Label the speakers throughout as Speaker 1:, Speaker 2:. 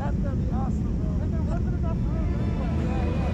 Speaker 1: That's gonna be awesome, bro. And there wasn't enough room anyway.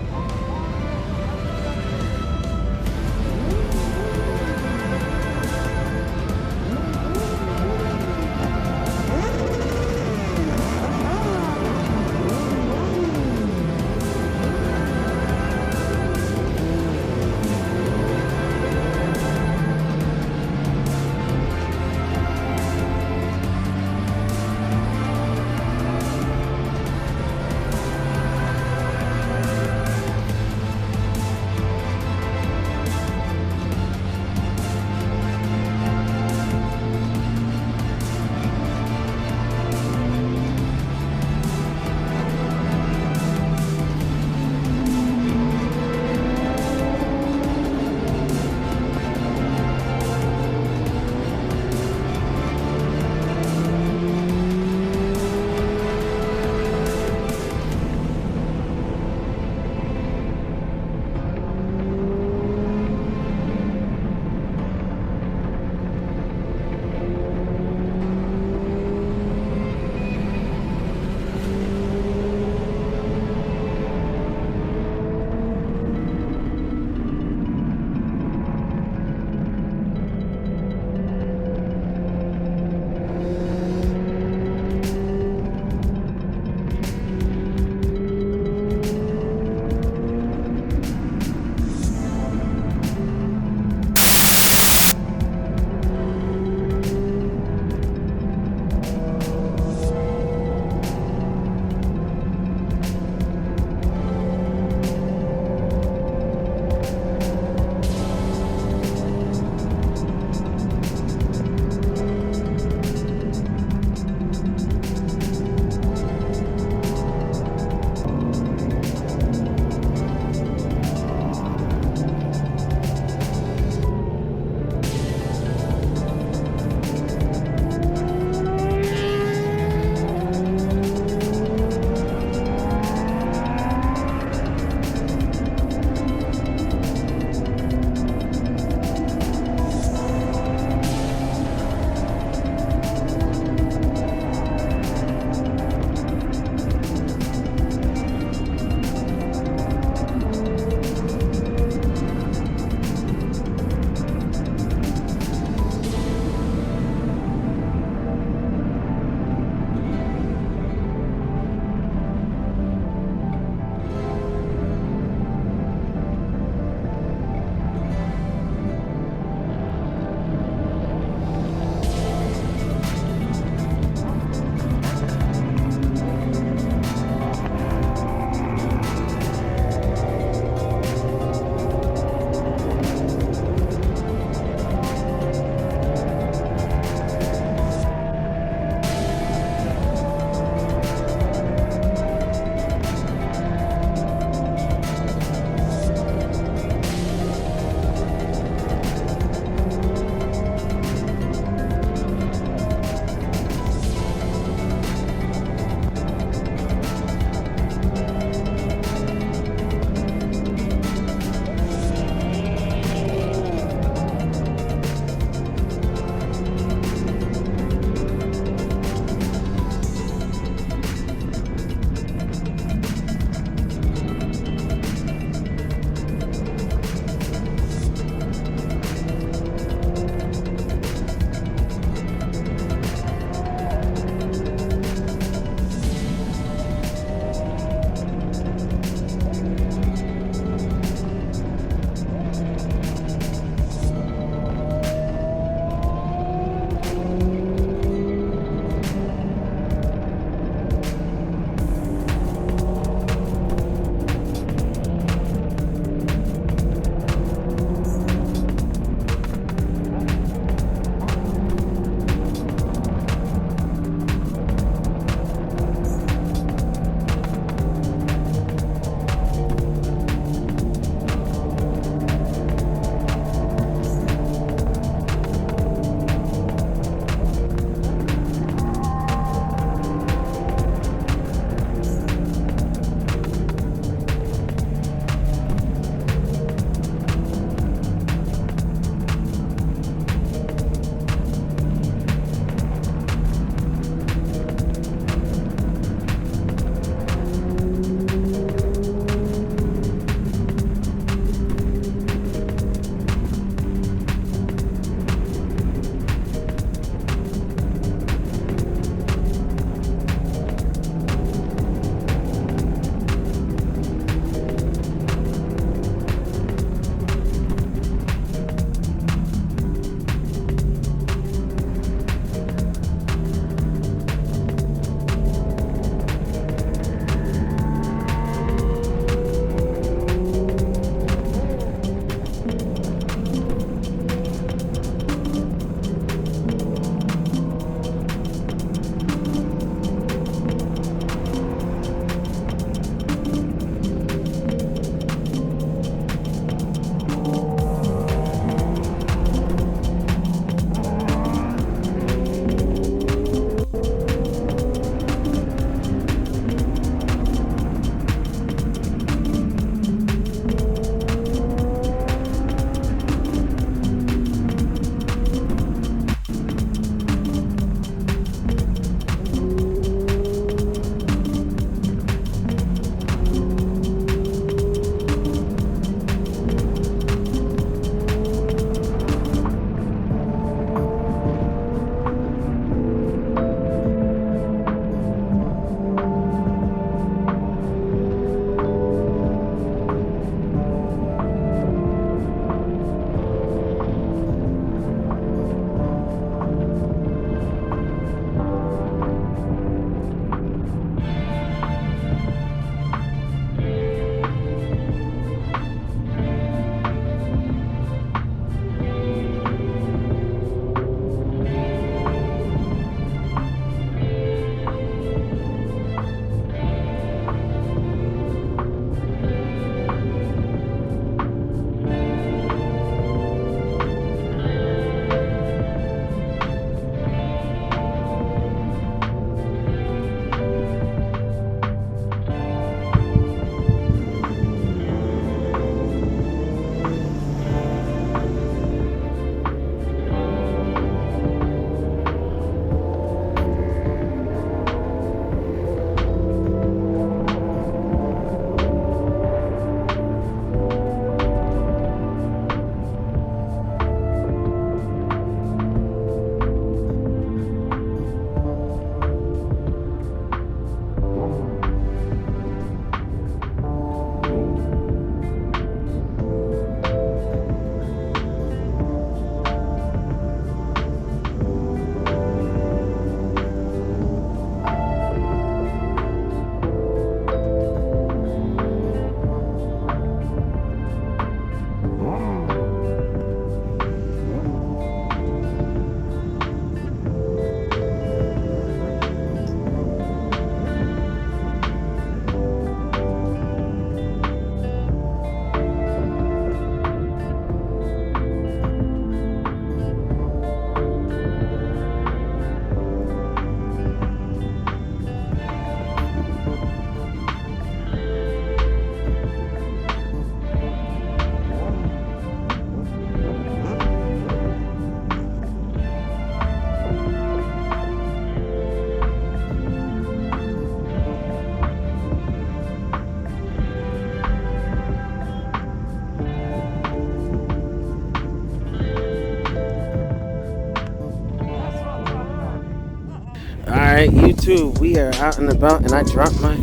Speaker 2: Alright, YouTube, we are out and about, and I dropped my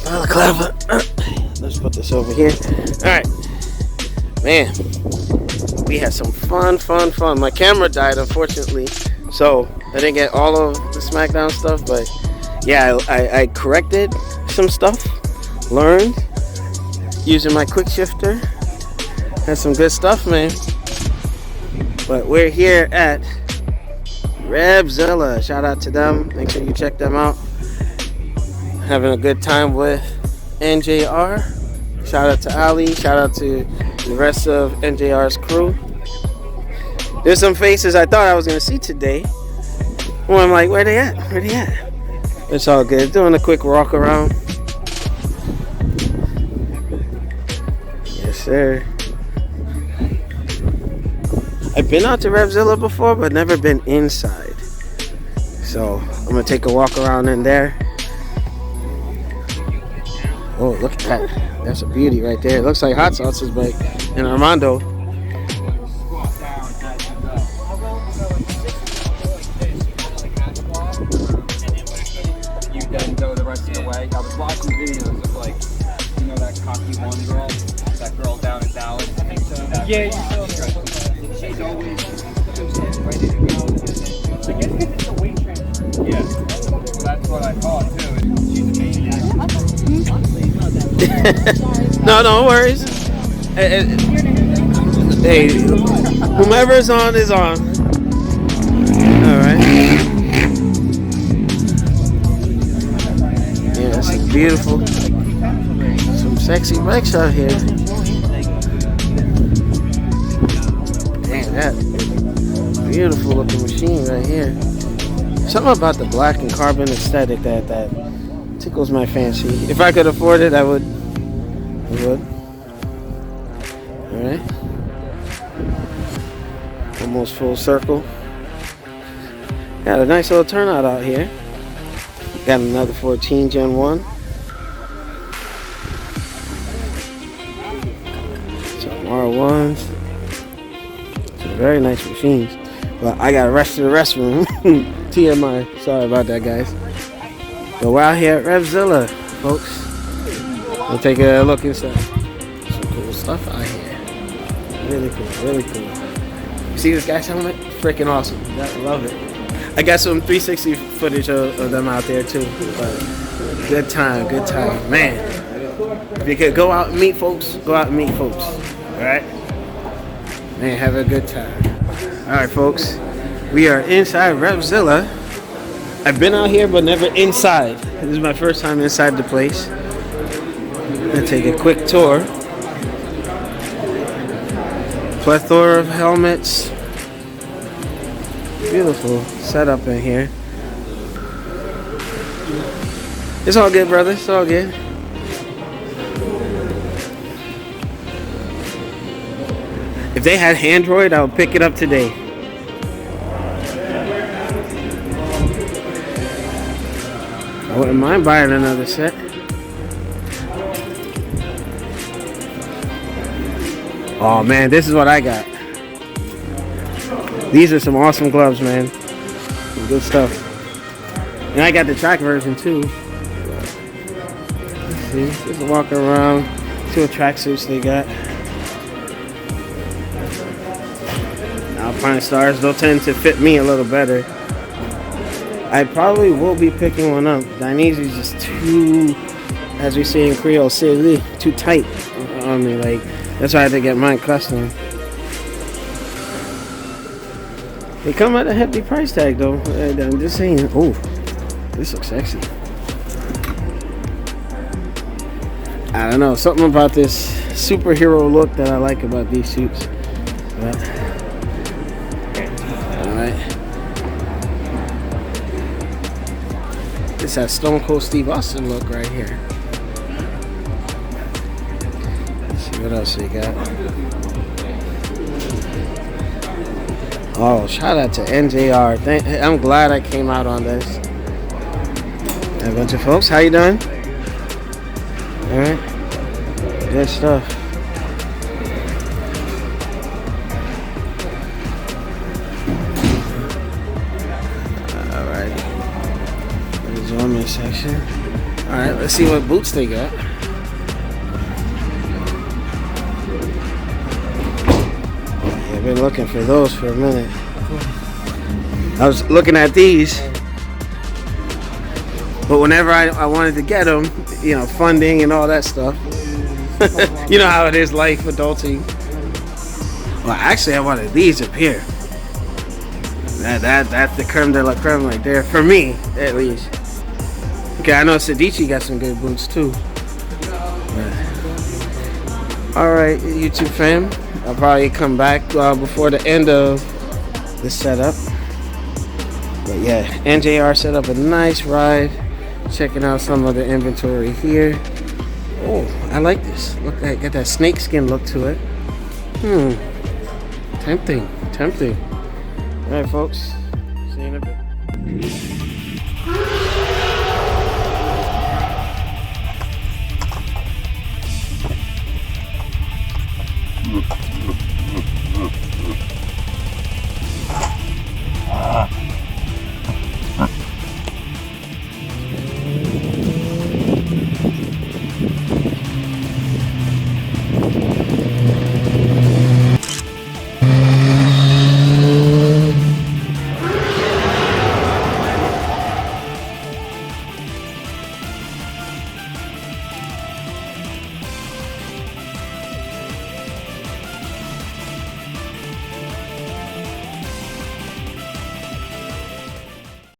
Speaker 2: balaclava. Let's put this over here. Alright, man, we had some fun. My camera died, unfortunately, so I didn't get all of the SmackDown stuff, but yeah, I corrected some stuff, learned, using my quick shifter. Had some good stuff, man. But we're here at RevZilla. Shout out to them. Make sure you check them out. Having a good time with NJR. Shout out to Ali. Shout out to the rest of NJR's crew. There's some faces I thought I was gonna see today. Well, I'm like, where they at? It's all good. Doing a quick walk around. Yes, sir. I've been out to RevZilla before, but never been inside. So I'm gonna take a walk around in there. Oh, look at that. That's a beauty right there. It looks like Hot Sauce is back in Armando.
Speaker 3: You then go the rest of the way. I was watching videos of, like, you know, that cocky one girl, that girl down in Dallas. Yeah, you saw her. She's always ready to go. I guess it's a weight transfer. Yeah, that's what I thought too. She's a maniac.
Speaker 2: No worries. Hey, whomever's on is on. Alright. Yeah, this is beautiful. Some sexy bikes out here. Damn, that beautiful looking machine right here. Something about the black and carbon aesthetic that tickles my fancy. If I could afford it, I would. Alright. Almost full circle. Got a nice little turnout out here. Got another 14 Gen 1. Some R1s. Some very nice machines. But I gotta rush to the restroom. TMI. Sorry about that, guys. But we're out here at RevZilla, folks. We'll take a look inside. Some cool stuff out here. Really cool. You see this guy's helmet? Freaking awesome. I love it. I got some 360 footage of them out there too. But good time. Man, if you could go out and meet folks, Alright? Man, have a good time. Alright, folks. We are inside RevZilla. I've been out here, but never inside. This is my first time inside the place. I'm gonna take a quick tour. Plethora of helmets. Beautiful setup in here. It's all good, brother. It's all good. If they had Android, I would pick it up today. I wouldn't mind buying another set. Oh man, this is what I got. These are some awesome gloves, man. Some good stuff. And I got the track version too. Let's see, just walk around. See what tracksuits they got. Alpine Stars, they'll tend to fit me a little better. I probably will be picking one up. Dainese is just too, as we say in Creole, too tight on me. Like, that's why I had to get mine custom. They come at a hefty price tag though. I'm just saying. Oh, this looks sexy. I don't know, something about this superhero look that I like about these suits. But, alright. This has Stone Cold Steve Austin look right here. Let's see what else we got. Oh, shout out to NJR. I'm glad I came out on this. A bunch of folks. How you doing? Alright. Good stuff. equipment section. All right, let's see what boots they got. Yeah, I've been looking for those for a minute. I was looking at these, but whenever I wanted to get them, you know, funding and all that stuff. You know how it is, life, adulting. Well, actually, I wanted these up here. That's the creme de la creme right there, for me, at least. Okay, I know Sadichi got some good boots too. Alright, YouTube fam. I'll probably come back before the end of the setup. But yeah, NJR set up a nice ride. Checking out some of the inventory here. Oh, I like this. Look, I got that snake skin look to it. Tempting. Alright folks, see you in a bit.